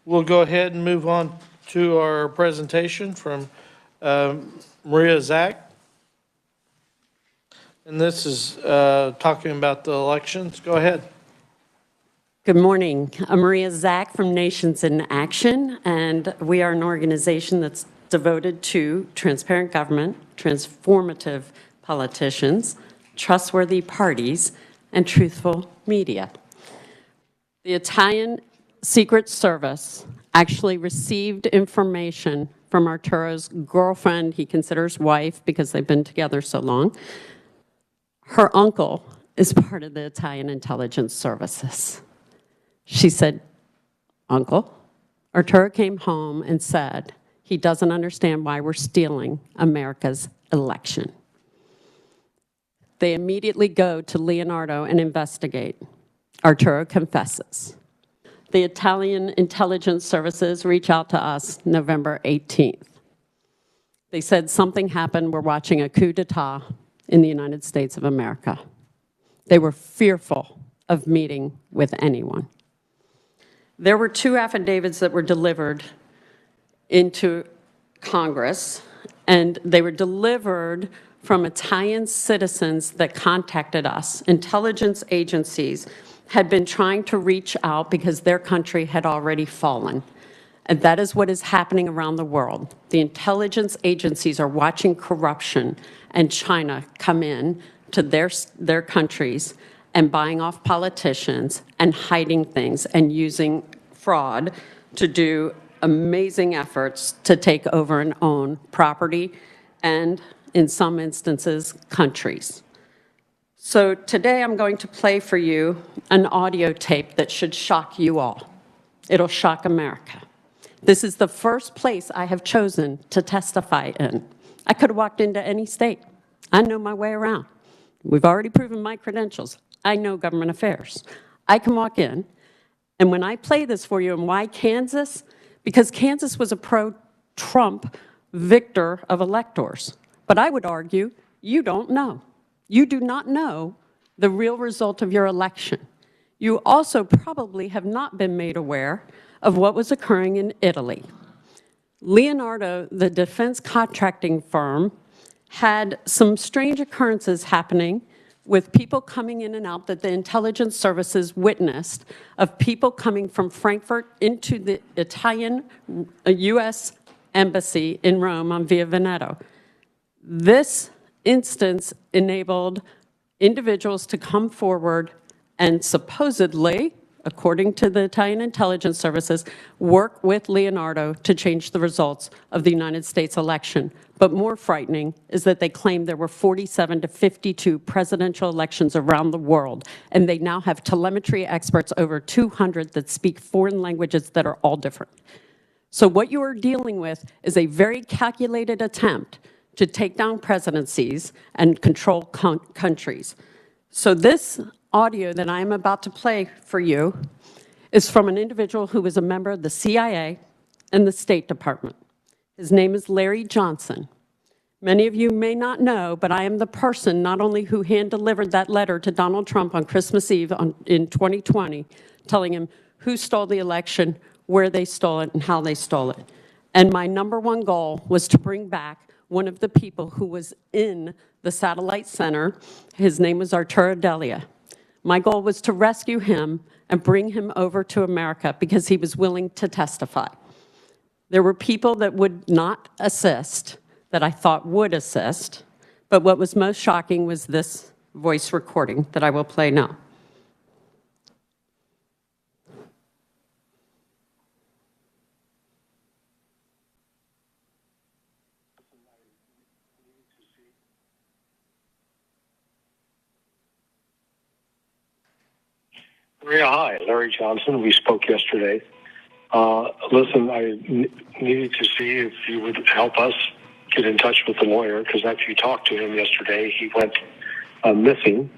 We'll go ahead and move on to our presentation from Maria Zach. And this is talking about the elections. Go ahead. Good morning. I'm Maria Zach from Nations in Action, and we are an organization that's devoted to transparent government, transformative politicians, trustworthy parties, and truthful media. The Italian Secret Service actually received information from Arturo's girlfriend, he considers wife because they've been together so long. Her uncle is part of the Italian intelligence services. She said, Uncle, Arturo came home and said he doesn't understand why we're stealing America's election. They immediately go to Leonardo and investigate. Arturo confesses. The Italian intelligence services reach out to us November 18th. They said something happened, we're watching a coup d'etat in the United States of America. They were fearful of meeting with anyone. There were 2 affidavits that were delivered into Congress, and they were delivered from Italian citizens that contacted us. Intelligence agencies had been trying to reach out because their country had already fallen. And that is what is happening around the world. The intelligence agencies are watching corruption and China come in to their countries and buying off politicians and hiding things and using fraud to do amazing efforts to take over and own property and, in some instances, countries. So today I'm going to play for you an audio tape that should shock you all. It'll shock America. This is the first place I have chosen to testify in. I could have walked into any state. I know my way around. We've already proven my credentials. I know government affairs. I can walk in, and when I play this for you, and why Kansas? Because Kansas was a pro-Trump victor of electors. But I would argue you don't know. You do not know the real result of your election. You also probably have not been made aware of what was occurring in Italy. Leonardo, the defense contracting firm, had some strange occurrences happening with people coming in and out that the intelligence services witnessed, of people coming from Frankfurt into the Italian U.S. embassy in Rome on Via Veneto. This instance enabled individuals to come forward and supposedly, according to the Italian intelligence services, work with Leonardo to change the results of the United States election. But more frightening is that they claim there were 47 to 52 presidential elections around the world, and they now have telemetry experts, over 200, that speak foreign languages that are all different. So what you are dealing with is a very calculated attempt to take down presidencies and control countries. So this audio that I am about to play for you is from an individual who was a member of the CIA and the State Department. His name is Larry Johnson. Many of you may not know, but I am the person not only who hand-delivered that letter to Donald Trump on Christmas Eve in 2020, telling him who stole the election, where they stole it, and how they stole it. And my #1 goal was to bring back one of the people who was in the satellite center. His name was Arturo Delia. My goal was to rescue him and bring him over to America because he was willing to testify. There were people that would not assist, that I thought would assist, but what was most shocking was this voice recording that I will play now. Maria, hi. Larry Johnson. We spoke yesterday. Listen, I needed to see if you would help us get in touch with the lawyer, because after you talked to him yesterday, he went missing.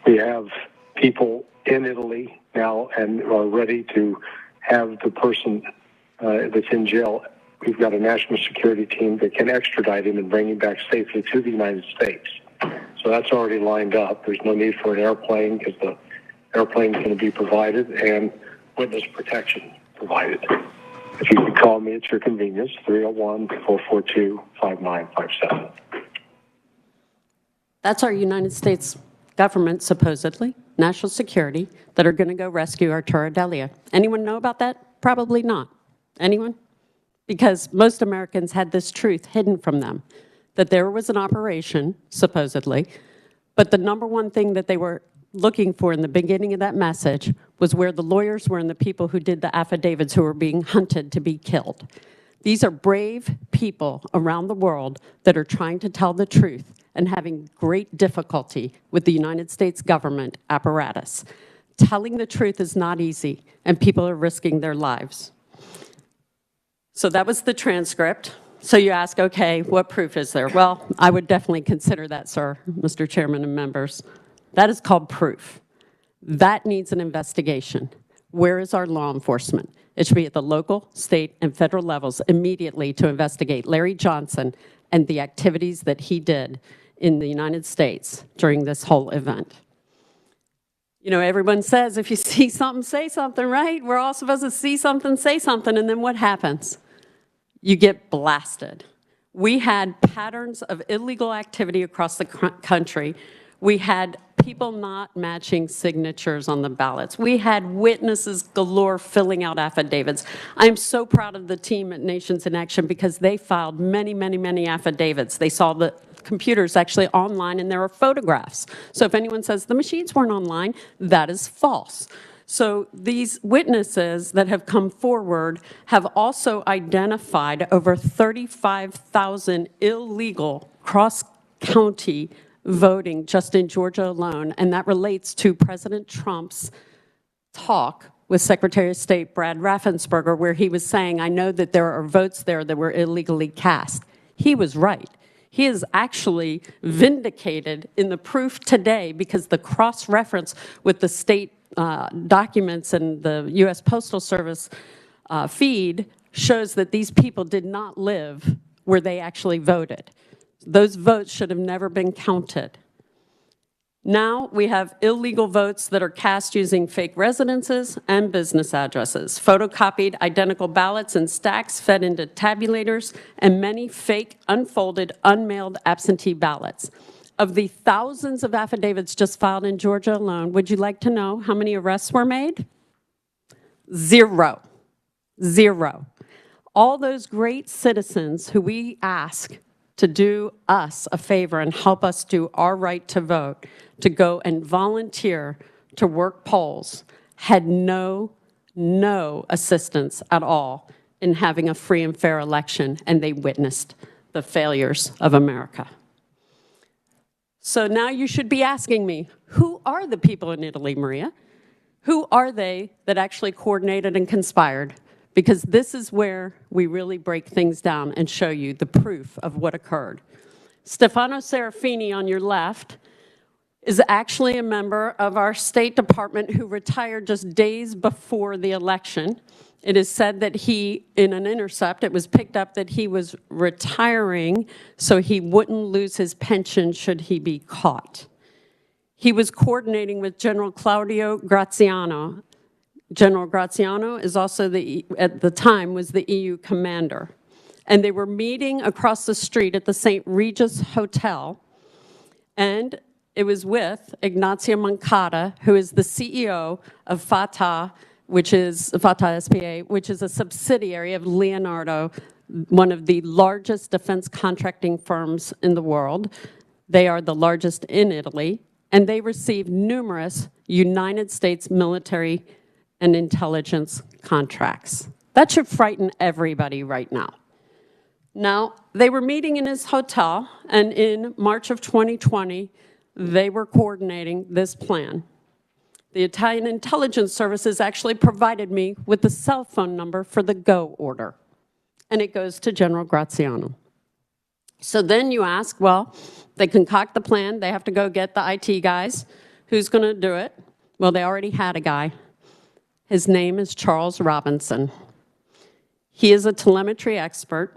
We have people in Italy now and are ready to have the person that's in jail. We've got a national security team that can extradite him and bring him back safely to the United States. So that's already lined up. There's no need for an airplane because the airplane is going to be provided, and witness protection provided. If you could call me at your convenience, 301-442-5957. That's our United States government, supposedly, national security, that are going to go rescue Arturo Delia. Anyone know about that? Probably not. Anyone? Because most Americans had this truth hidden from them, that there was an operation, supposedly, but the number one thing that they were looking for in the beginning of that message was where the lawyers were and the people who did the affidavits who were being hunted to be killed. These are brave people around the world that are trying to tell the truth and having great difficulty with the United States government apparatus. Telling the truth is not easy, and people are risking their lives. So that was the transcript. So you ask, okay, what proof is there? Well, I would definitely consider that, sir, Mr. Chairman and members. That is called proof. That needs an investigation. Where is our law enforcement? It should be at the local, state, and federal levels immediately to investigate Larry Johnson and the activities that he did in the United States during this whole event. You know, everyone says if you see something, say something, right? We're all supposed to see something, say something, and then what happens? You get blasted. We had patterns of illegal activity across the country. We had people not matching signatures on the ballots. We had witnesses galore filling out affidavits. I'm so proud of the team at Nations in Action because they filed many, many, many affidavits. They saw the computers actually online and there are photographs. So if anyone says the machines weren't online, that is false. So these witnesses that have come forward have also identified over 35,000 illegal cross-county voting just in Georgia alone, and that relates to President Trump's talk with Secretary of State Brad Raffensperger, where he was saying, I know that there are votes there that were illegally cast. He was right. He is actually vindicated in the proof today because the cross-reference with the state documents and the U.S. Postal Service feed shows that these people did not live where they actually voted. Those votes should have never been counted. Now we have illegal votes that are cast using fake residences and business addresses, photocopied identical ballots and stacks fed into tabulators, and many fake, unfolded, unmailed absentee ballots. Of the thousands of affidavits just filed in Georgia alone, would you like to know how many arrests were made? Zero. Zero. All those great citizens who we ask to do us a favor and help us do our right to vote, to go and volunteer to work polls, had no assistance at all in having a free and fair election, and they witnessed the failures of America. So now you should be asking me, who are the people in Italy, Maria? Who are they that actually coordinated and conspired? Because this is where we really break things down and show you the proof of what occurred. Stefano Serafini on your left is actually a member of our State Department who retired just days before the election. It is said that he, in an intercept, it was picked up that he was retiring so he wouldn't lose his pension should he be caught. He was coordinating with General Claudio Graziano. General Graziano is also at the time was the EU commander. And they were meeting across the street at the St. Regis Hotel. And it was with Ignazio Moncada, who is the CEO of Fatah, which is Fatah SPA, which is a subsidiary of Leonardo, one of the largest defense contracting firms in the world. They are the largest in Italy, and they receive numerous United States military and intelligence contracts. That should frighten everybody right now. Now, they were meeting in his hotel, and in March of 2020, they were coordinating this plan. The Italian intelligence services actually provided me with the cell phone number for the go order, and it goes to General Graziano. So then you ask, well, they concoct the plan, they have to go get the IT guys. Who's going to do it? Well, they already had a guy. His name is Charles Robinson. He is a telemetry expert.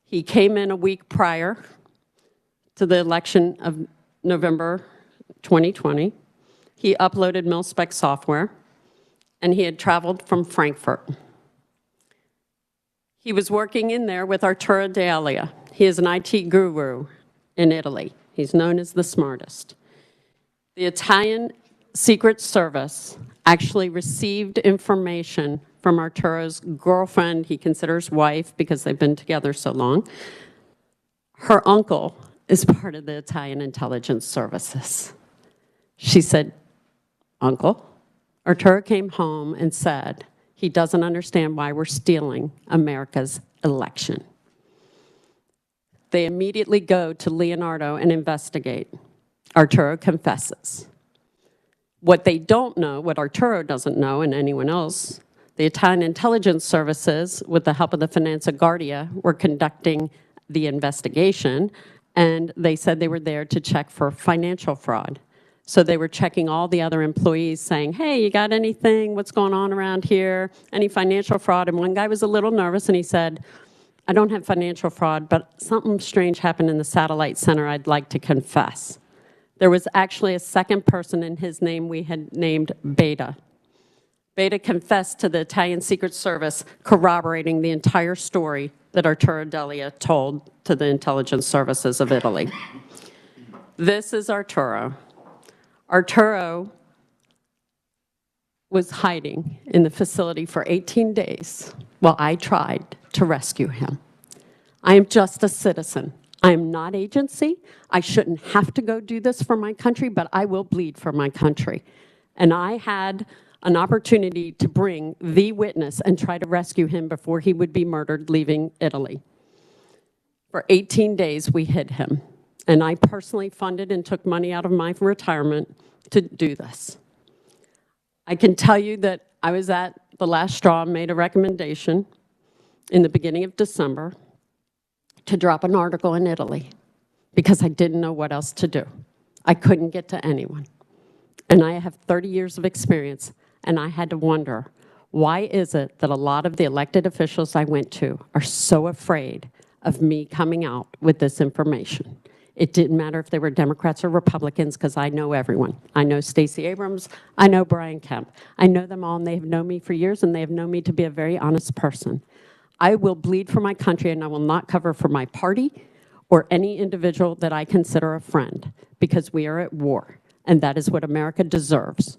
He came in a week prior to the election of November 2020. He uploaded mil-spec software. and he had traveled from Frankfurt. He was working in there with Arturo D'Elia. He is an IT guru in Italy. He's known as the smartest. The Italian Secret Service actually received information from Arturo's girlfriend, he considers wife because they've been together so long. Her uncle is part of the Italian intelligence services. She said, "Uncle," Arturo came home and said he doesn't understand why we're stealing America's election. They immediately go to Leonardo and investigate. Arturo confesses. What they don't know, what Arturo doesn't know and anyone else, the Italian intelligence services, with the help of the Finanza Guardia, were conducting the investigation, and they said they were there to check for financial fraud. So they were checking all the other employees saying, "Hey, you got anything? What's going on around here? Any financial fraud?" And one guy was a little nervous and he said, "I don't have financial fraud, but something strange happened in the satellite center I'd like to confess." There was actually a second person in his name we had named Beta. Beta confessed to the Italian Secret Service, corroborating the entire story that Arturo D'Elia told to the intelligence services of Italy. This is Arturo. Arturo was hiding in the facility for 18 days while I tried to rescue him. I am just a citizen. I am not agency. I shouldn't have to go do this for my country, but I will bleed for my country. And I had an opportunity to bring the witness and try to rescue him before he would be murdered leaving Italy. For 18 days, we hid him. And I personally funded and took money out of my retirement to do this. I can tell you that I was at the last straw and made a recommendation in the beginning of December to drop an article in Italy because I didn't know what else to do. I couldn't get to anyone. And I have 30 years of experience, and I had to wonder, why is it that a lot of the elected officials I went to are so afraid of me coming out with this information? It didn't matter if they were Democrats or Republicans because I know everyone. I know Stacey Abrams. I know Brian Kemp. I know them all, and they have known me for years, and they have known me to be a very honest person. I will bleed for my country, and I will not cover for my party or any individual that I consider a friend because we are at war, and that is what America deserves.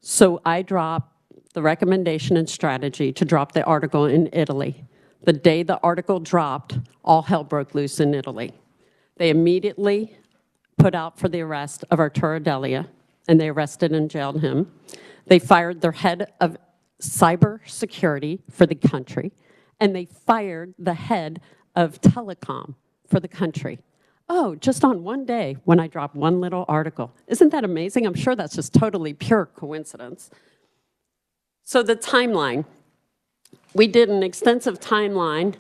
So I dropped the recommendation and strategy to drop the article in Italy. The day the article dropped, all hell broke loose in Italy. They immediately put out for the arrest of Arturo D'Elia, and they arrested and jailed him. They fired their head of cybersecurity for the country, and they fired the head of telecom for the country. Oh, just on one day when I dropped one little article. Isn't that amazing? I'm sure that's just totally pure coincidence. So the timeline. We did an extensive timeline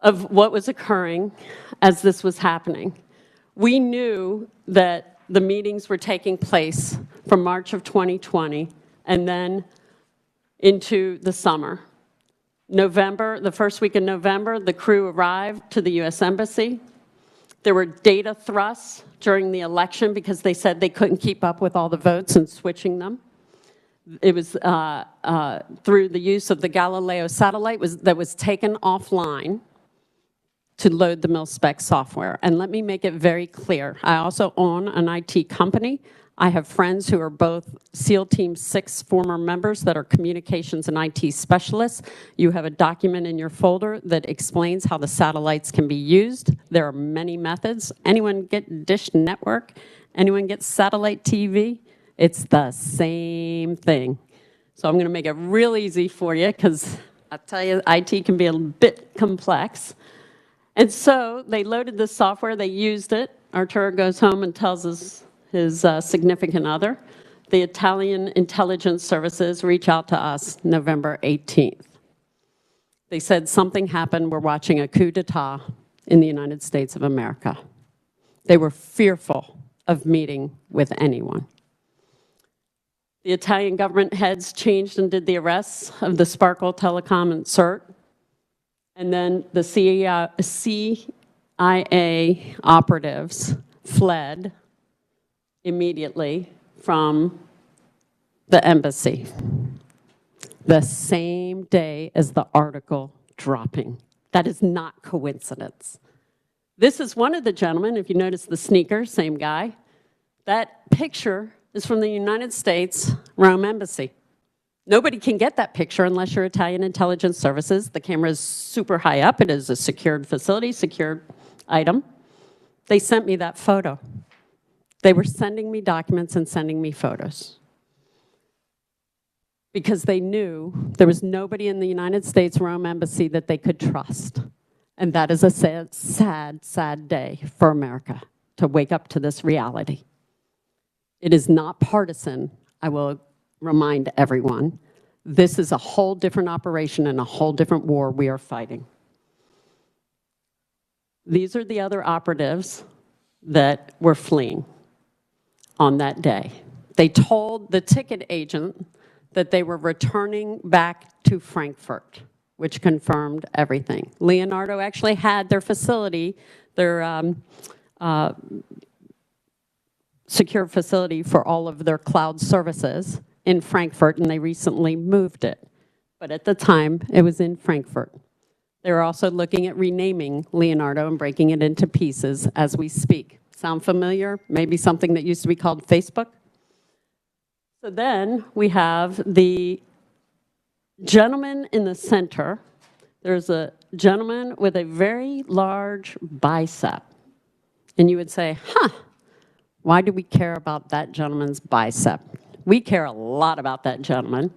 of what was occurring as this was happening. We knew that the meetings were taking place from March of 2020 and then into the summer. November, the first week in November, the crew arrived to the U.S. Embassy. There were data thrusts during the election because they said they couldn't keep up with all the votes and switching them. It was through the use of the Galileo satellite that was taken offline to load the mil-spec software. And let me make it very clear. I also own an IT company. I have friends who are both SEAL Team 6 former members that are communications and IT specialists. You have a document in your folder that explains how the satellites can be used. There are many methods. Anyone get Dish Network? Anyone get satellite TV? It's the same thing. So I'm going to make it real easy for you because I tell you, IT can be a bit complex. And so they loaded the software, they used it. Arturo goes home and tells his significant other. The Italian intelligence services reach out to us November 18th. They said something happened, we're watching a coup d'etat in the United States of America. They were fearful of meeting with anyone. The Italian government heads changed and did the arrests of the Sparkle Telecom and CERT. And then the CIA operatives fled immediately from the embassy. the same day as the article dropping. That is not coincidence. This is one of the gentlemen, if you notice the sneaker, same guy. That picture is from the United States Rome Embassy. Nobody can get that picture unless you're Italian Intelligence Services. The camera is super high up. It is a secured facility, secured item. They sent me that photo. They were sending me documents and sending me photos because they knew there was nobody in the United States Rome Embassy that they could trust. And that is a sad, sad, sad day for America to wake up to this reality. It is not partisan, I will remind everyone. This is a whole different operation and a whole different war we are fighting. These are the other operatives that were fleeing on that day. They told the ticket agent that they were returning back to Frankfurt, which confirmed everything. Leonardo actually had their facility, their secure facility for all of their cloud services in Frankfurt, and they recently moved it. But at the time, it was in Frankfurt. They're also looking at renaming Leonardo and breaking it into pieces as we speak. Sound familiar? Maybe something that used to be called Facebook? So then we have the gentleman in the center. There's a gentleman with a very large bicep. And you would say, why do we care about that gentleman's bicep? We care a lot about that gentleman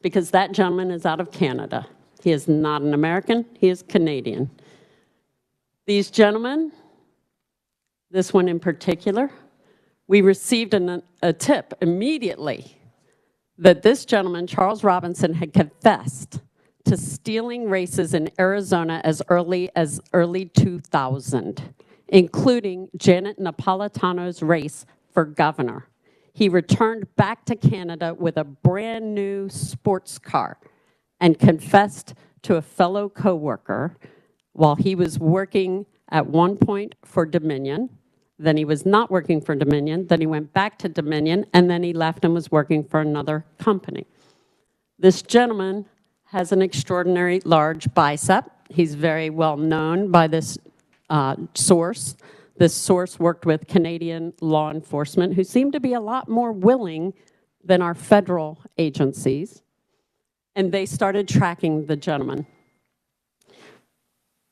because that gentleman is out of Canada. He is not an American, he is Canadian. These gentlemen, this one in particular, we received a tip immediately that this gentleman, Charles Robinson, had confessed to stealing races in Arizona as early 2000, including Janet Napolitano's race for governor. He returned back to Canada with a brand new sports car and confessed to a fellow coworker while he was working at one point for Dominion. Then he was not working for Dominion. Then he went back to Dominion, and then he left and was working for another company. This gentleman has an extraordinary large bicep. He's very well known by this source. This source worked with Canadian law enforcement, who seem to be a lot more willing than our federal agencies, and they started tracking the gentleman.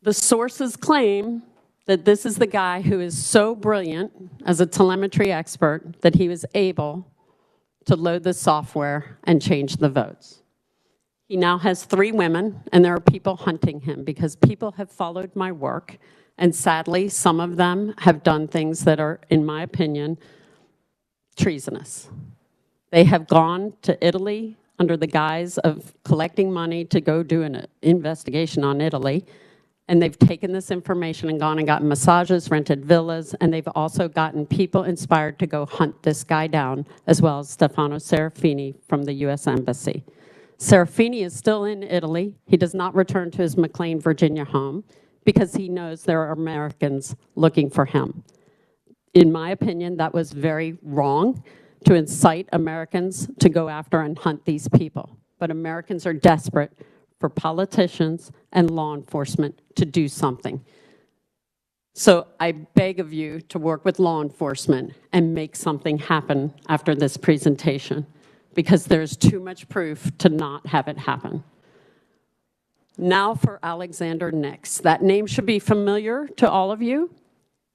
The sources claim that this is the guy who is so brilliant as a telemetry expert that he was able to load the software and change the votes. He now has 3 women, and there are people hunting him because people have followed my work. And sadly, some of them have done things that are, in my opinion, treasonous. They have gone to Italy under the guise of collecting money to go do an investigation on Italy. And they've taken this information and gone and gotten massages, rented villas, and they've also gotten people inspired to go hunt this guy down, as well as Stefano Serafini from the U.S. Embassy. Serafini is still in Italy. He does not return to his McLean, Virginia home, because he knows there are Americans looking for him. In my opinion, that was very wrong to incite Americans to go after and hunt these people. But Americans are desperate for politicians and law enforcement to do something. So I beg of you to work with law enforcement and make something happen after this presentation, because there's too much proof to not have it happen. Now for Alexander Nix. That name should be familiar to all of you.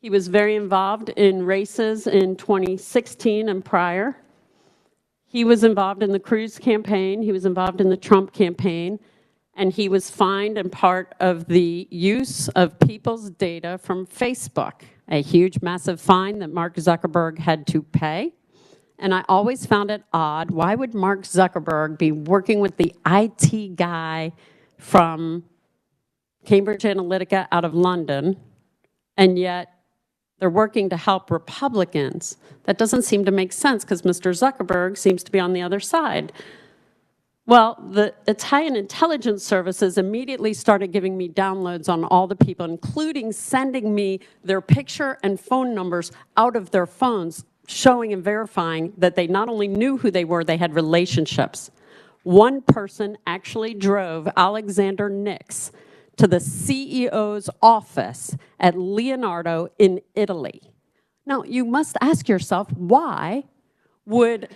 He was very involved in races in 2016 and prior. He was involved in the Cruz campaign. He was involved in the Trump campaign. And he was fined and part of the use of people's data from Facebook, a huge, massive fine that Mark Zuckerberg had to pay. And I always found it odd. Why would Mark Zuckerberg be working with the IT guy from Cambridge Analytica out of London, and yet they're working to help Republicans? That doesn't seem to make sense because Mr. Zuckerberg seems to be on the other side. Well, the Italian intelligence services immediately started giving me downloads on all the people, including sending me their picture and phone numbers out of their phones, showing and verifying that they not only knew who they were, they had relationships. One person actually drove Alexander Nix to the CEO's office at Leonardo in Italy. Now, you must ask yourself, why would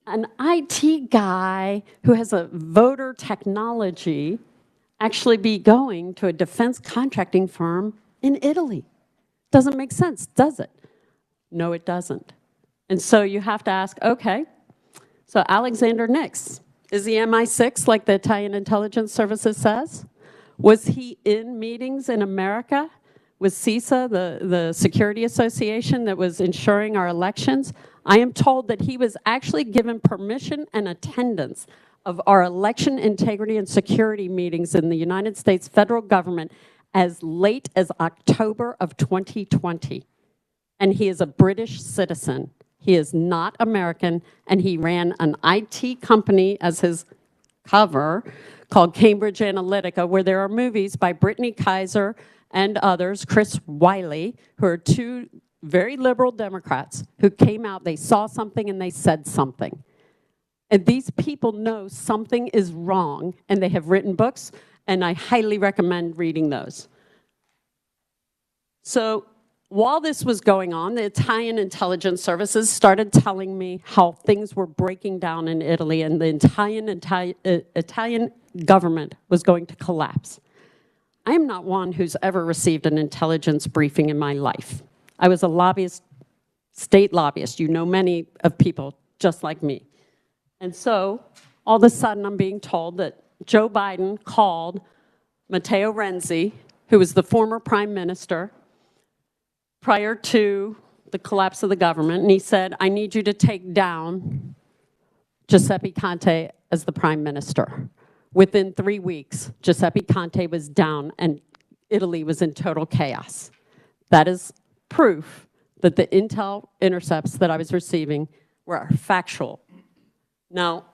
an IT guy who has a voter technology actually be going to a defense contracting firm in Italy? Doesn't make sense, does it? No, it doesn't. And so you have to ask, okay, so Alexander Nix, is he MI6 like the Italian intelligence services says? Was he in meetings in America with CISA, the security association that was ensuring our elections? I am told that he was actually given permission and attendance of our election integrity and security meetings in the United States federal government as late as October of 2020. And he is a British citizen. He is not American, and he ran an IT company as his cover called Cambridge Analytica, where there are movies by Brittany Kaiser and others, Chris Wiley, who are two very liberal Democrats who came out, they saw something and they said something. And these people know something is wrong, and they have written books, and I highly recommend reading those. So while this was going on, the Italian intelligence services started telling me how things were breaking down in Italy, and the Italian government was going to collapse. I am not one who's ever received an intelligence briefing in my life. I was a lobbyist, state lobbyist. You know many of people just like me. And so all of a sudden I'm being told that Joe Biden called Matteo Renzi, who was the former prime minister, prior to the collapse of the government, and he said, I need you to take down Giuseppe Conte as the prime minister. Within 3 weeks, Giuseppe Conte was down and Italy was in total chaos. That is proof that the intel intercepts that I was receiving were factual. Now,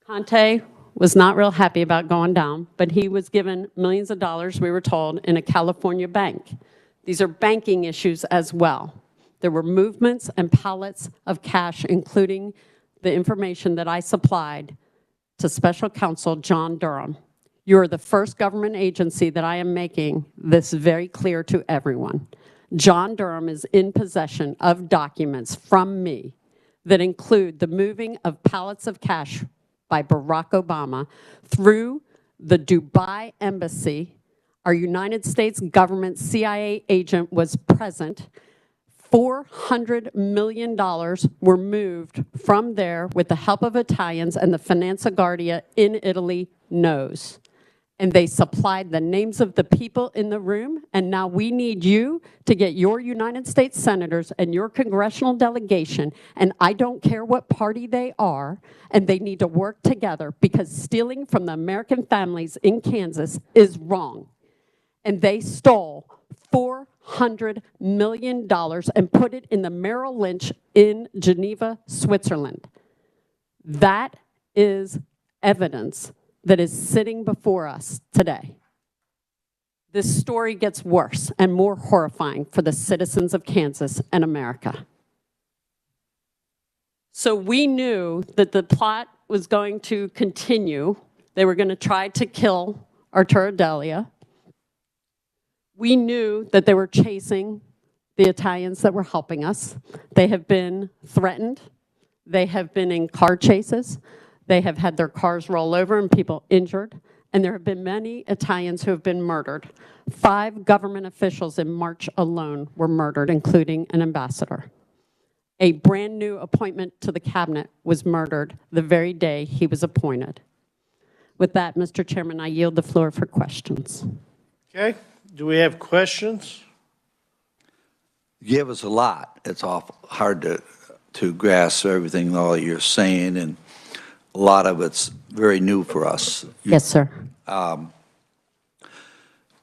Conte was not real happy about going down, but he was given millions of dollars, we were told, in a California bank. These are banking issues as well. There were movements and pallets of cash, including the information that I supplied to Special Counsel John Durham. You are the first government agency that I am making this very clear to everyone. John Durham is in possession of documents from me that include the moving of pallets of cash by Barack Obama through the Dubai embassy. Our United States government CIA agent was present. $400 million were moved from there with the help of Italians, and the Finanza Guardia in Italy knows. And they supplied the names of the people in the room, and now we need you to get your United States senators and your congressional delegation, and I don't care what party they are, and they need to work together, because stealing from the American families in Kansas is wrong. And they stole $400 million and put it in the Merrill Lynch in Geneva, Switzerland. That is evidence that is sitting before us today. This story gets worse and more horrifying for the citizens of Kansas and America. So we knew that the plot was going to continue. They were going to try to kill Arturo Delia. We knew that they were chasing the Italians that were helping us. They have been threatened. They have been in car chases. They have had their cars roll over and people injured. And there have been many Italians who have been murdered. 5 government officials in March alone were murdered, including an ambassador. A brand new appointment to the cabinet was murdered the very day he was appointed. With that, Mr. Chairman, I yield the floor for questions. Okay, do we have questions? You give us a lot. It's awful hard to grasp everything, all you're saying, and a lot of it's very new for us. Yes, sir.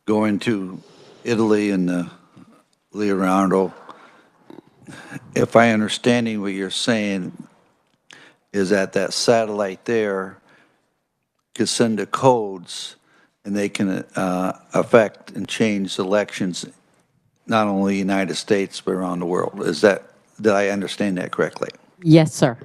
Going to Italy and Leonardo, if I understanding what you're saying, is that satellite there could send the codes and they can affect and change elections, not only in the United States, but around the world. Did I understand that correctly? Yes, sir.